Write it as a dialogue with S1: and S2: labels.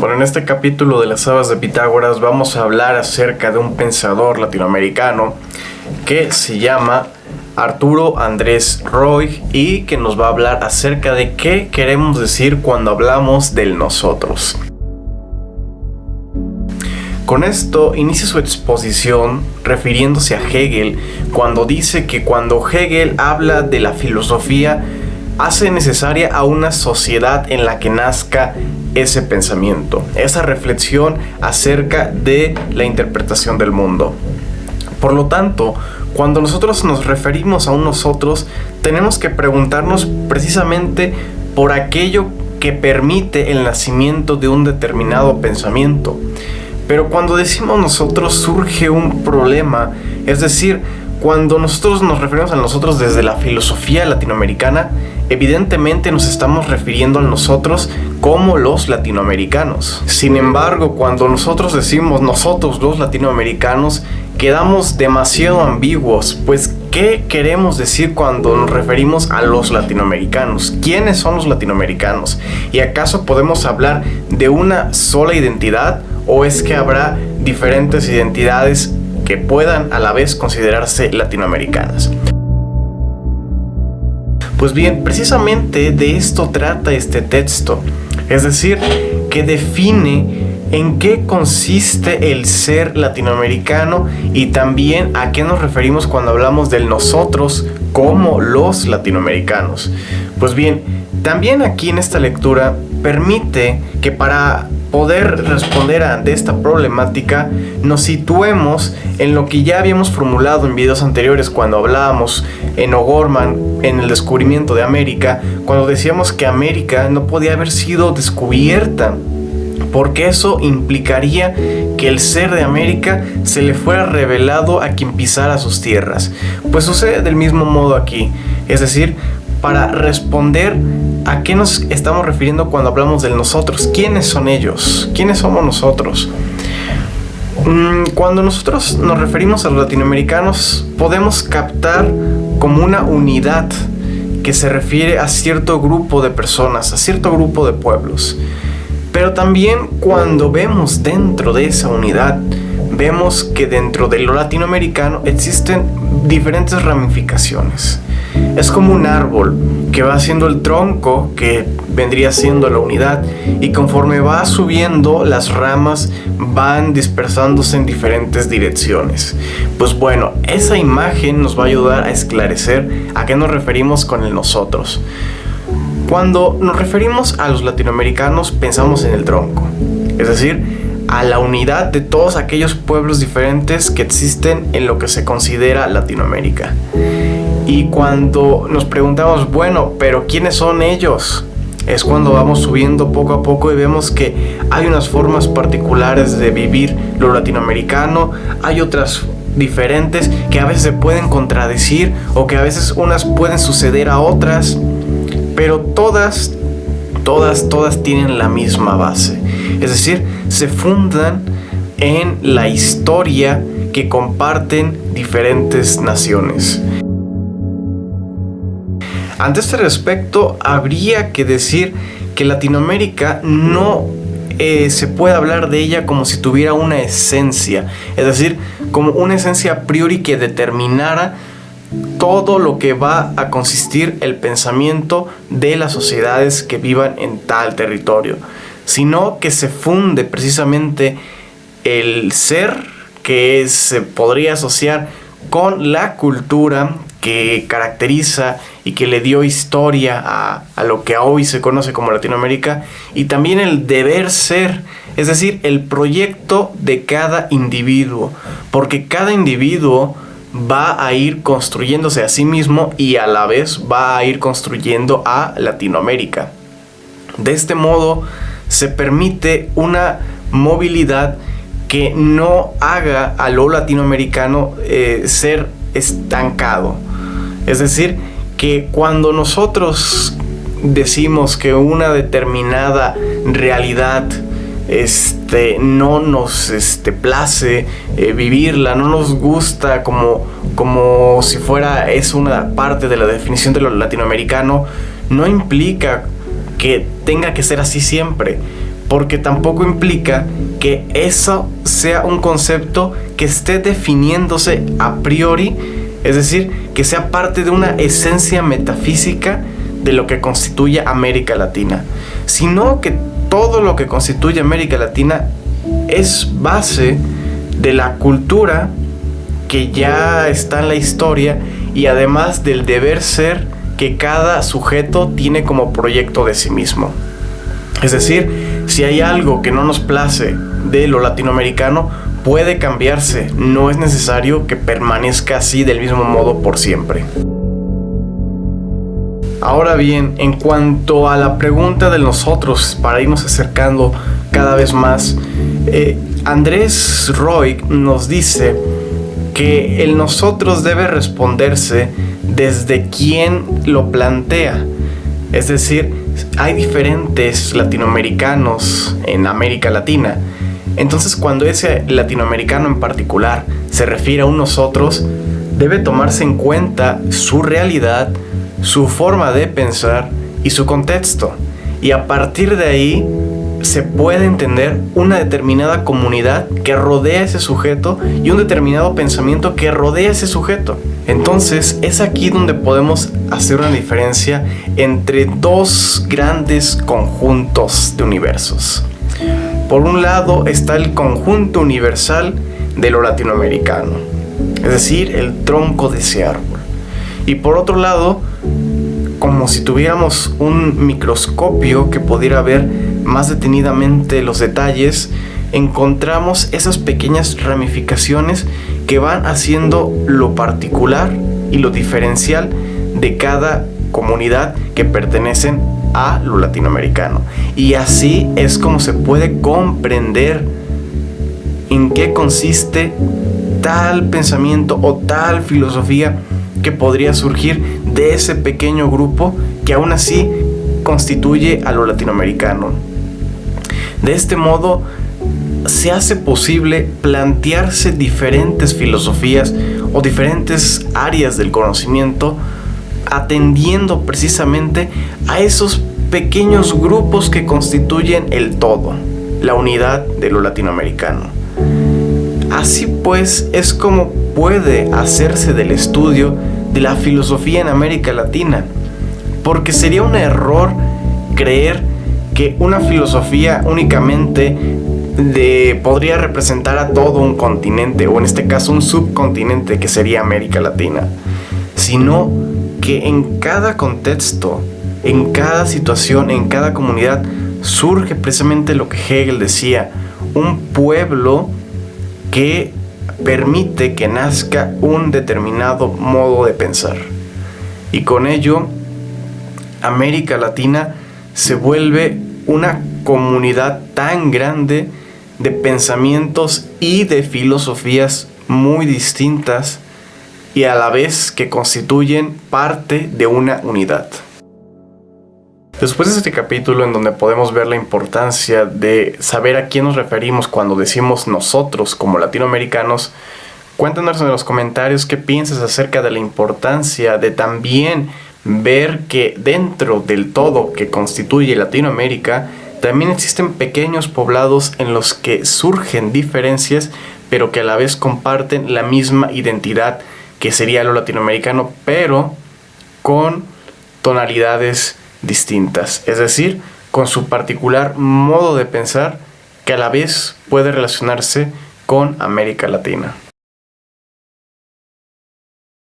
S1: Bueno, en este capítulo de las Habas de Pitágoras vamos a hablar acerca de un pensador latinoamericano que se llama Arturo Andrés Roig y que nos va a hablar acerca de qué queremos decir cuando hablamos del nosotros. Con esto inicia su exposición refiriéndose a Hegel cuando dice que cuando Hegel habla de la filosofía hace necesaria a una sociedad en la que nazca ese pensamiento, esa reflexión acerca de la interpretación del mundo. Por lo tanto, cuando nosotros nos referimos a un nosotros, tenemos que preguntarnos precisamente por aquello que permite el nacimiento de un determinado pensamiento. Pero cuando decimos nosotros surge un problema, es decir, cuando nosotros nos referimos a nosotros desde la filosofía latinoamericana, evidentemente nos estamos refiriendo a nosotros como los latinoamericanos. Sin embargo, cuando nosotros decimos nosotros los latinoamericanos, quedamos demasiado ambiguos, pues ¿qué queremos decir cuando nos referimos a los latinoamericanos? ¿Quiénes son los latinoamericanos? ¿Y acaso podemos hablar de una sola identidad o es que habrá diferentes identidades que puedan a la vez considerarse latinoamericanas? Pues bien, precisamente de esto trata este texto, es decir, que define en qué consiste el ser latinoamericano y también a qué nos referimos cuando hablamos del nosotros como los latinoamericanos. Pues bien, también aquí en esta lectura permite que para poder responder ante esta problemática nos situemos en lo que ya habíamos formulado en videos anteriores cuando hablábamos en O'Gorman en el descubrimiento de América, cuando decíamos que América no podía haber sido descubierta porque eso implicaría que el ser de América se le fuera revelado a quien pisara sus tierras. Pues sucede del mismo modo aquí, es decir, para responder a qué nos estamos refiriendo cuando hablamos del nosotros. ¿Quiénes son ellos? ¿Quiénes somos nosotros? Cuando nosotros nos referimos a los latinoamericanos, podemos captar como una unidad que se refiere a cierto grupo de personas, a cierto grupo de pueblos. Pero también cuando vemos dentro de esa unidad, vemos que dentro de lo latinoamericano existen diferentes ramificaciones. Es como un árbol que va haciendo el tronco, que vendría siendo la unidad, y conforme va subiendo, las ramas van dispersándose en diferentes direcciones. Pues bueno, esa imagen nos va a ayudar a esclarecer a qué nos referimos con el nosotros. Cuando nos referimos a los latinoamericanos, pensamos en el tronco, es decir, a la unidad de todos aquellos pueblos diferentes que existen en lo que se considera Latinoamérica. Y cuando nos preguntamos, bueno, pero ¿quiénes son ellos? Es cuando vamos subiendo poco a poco y vemos que hay unas formas particulares de vivir lo latinoamericano, hay otras diferentes que a veces se pueden contradecir o que a veces unas pueden suceder a otras, pero todas tienen la misma base. Es decir, se fundan en la historia que comparten diferentes naciones. Ante este respecto, habría que decir que Latinoamérica no se puede hablar de ella como si tuviera una esencia, es decir, como una esencia a priori que determinara todo lo que va a consistir el pensamiento de las sociedades que vivan en tal territorio, sino que se funde precisamente el ser que se podría asociar con la cultura que caracteriza y que le dio historia a lo que hoy se conoce como Latinoamérica, y también el deber ser, es decir, el proyecto de cada individuo, porque cada individuo va a ir construyéndose a sí mismo y a la vez va a ir construyendo a Latinoamérica. De este modo se permite una movilidad que no haga a lo latinoamericano ser estancado. Es decir, que cuando nosotros decimos que una determinada realidad no nos place vivirla, no nos gusta como si fuera es una parte de la definición de lo latinoamericano, no implica que tenga que ser así siempre, porque tampoco implica que eso sea un concepto que esté definiéndose a priori, es decir, que sea parte de una esencia metafísica de lo que constituye América Latina, sino que todo lo que constituye América Latina es base de la cultura que ya está en la historia y además del deber ser que cada sujeto tiene como proyecto de sí mismo. Es decir, si hay algo que no nos place de lo latinoamericano, puede cambiarse, no es necesario que permanezca así del mismo modo por siempre. Ahora bien, en cuanto a la pregunta de nosotros, para irnos acercando cada vez más, Andrés Roy nos dice que el nosotros debe responderse desde quien lo plantea. Es decir, hay diferentes latinoamericanos en América Latina. Entonces, cuando ese latinoamericano en particular se refiere a un nosotros, debe tomarse en cuenta su realidad, su forma de pensar y su contexto. Y a partir de ahí se puede entender una determinada comunidad que rodea a ese sujeto y un determinado pensamiento que rodea a ese sujeto. Entonces es aquí donde podemos hacer una diferencia entre dos grandes conjuntos de universos. Por un lado está el conjunto universal de lo latinoamericano, es decir, el tronco de ese árbol. Y por otro lado, como si tuviéramos un microscopio que pudiera ver más detenidamente los detalles, encontramos esas pequeñas ramificaciones que van haciendo lo particular y lo diferencial de cada comunidad que pertenecen a lo latinoamericano. Y así es como se puede comprender en qué consiste tal pensamiento o tal filosofía que podría surgir de ese pequeño grupo que aún así constituye a lo latinoamericano. De este modo se hace posible plantearse diferentes filosofías o diferentes áreas del conocimiento atendiendo precisamente a esos pequeños grupos que constituyen el todo, la unidad de lo latinoamericano. Así pues es como puede hacerse del estudio de la filosofía en América Latina, porque sería un error creer que una filosofía únicamente podría representar a todo un continente, o en este caso un subcontinente que sería América Latina, sino que en cada contexto, en cada situación, en cada comunidad surge precisamente lo que Hegel decía, un pueblo que permite que nazca un determinado modo de pensar. Y con ello, América Latina se vuelve una comunidad tan grande de pensamientos y de filosofías muy distintas y a la vez que constituyen parte de una unidad. Después de este capítulo en donde podemos ver la importancia de saber a quién nos referimos cuando decimos nosotros como latinoamericanos, cuéntanos en los comentarios qué piensas acerca de la importancia de también ver que dentro del todo que constituye Latinoamérica también existen pequeños poblados en los que surgen diferencias, pero que a la vez comparten la misma identidad que sería lo latinoamericano, pero con tonalidades distintas, es decir, con su particular modo de pensar que a la vez puede relacionarse con América Latina.